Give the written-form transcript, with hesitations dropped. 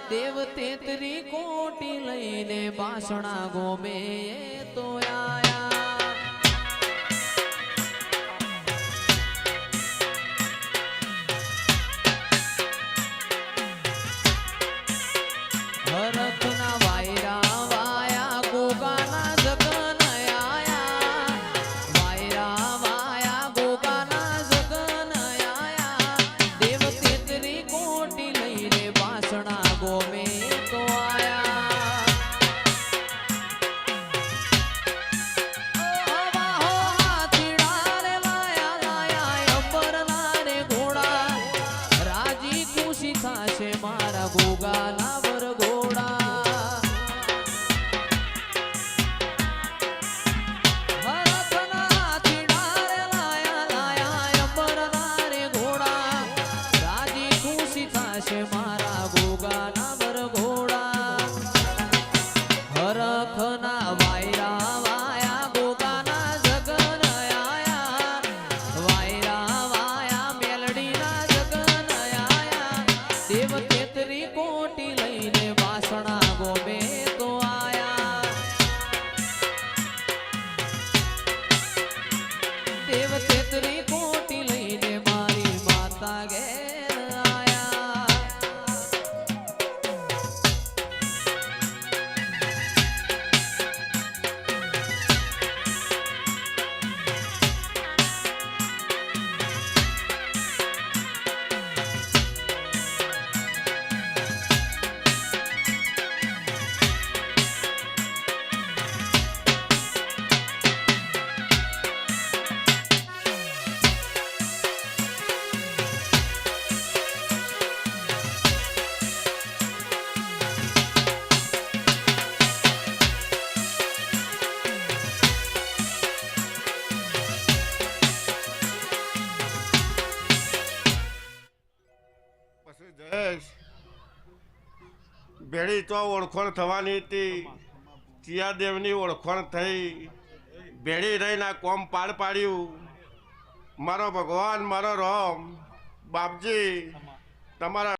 દેવ તેતરી કોટી લઈને બાસણા ગોમે તો આયા હરખના વાયરા વાયા ગોગાના જગન આયા વાયરા વાયા ગોગાના જગન આયા દેવ તેતરી કોટી લઈને બાસણા ગોમે તો આયા વાહો હાથીડા રે લાયા લાયા અંબરના રે ઘોડા રાજી ખુશી થાશે મારા ગોગાના મારા ગોગાના વરઘોડા હરખના વાયરા વાયા ગોગાના જગન આયા વાયરા વાયા મેલડીના જગન આયા દેવ તેતરી કોટી લઈને વાસણા ગોમે તો આયા દેવ તેતરી કોટી લઈને મારી માતા ગે ભેળી તો ઓળખણ થવાની હતી ચિયાદેવની ઓળખણ થઈ ભેળી રહીને આ કોમ પાડ પાડ્યું મારો ભગવાન મારો રામ બાપજી તમારા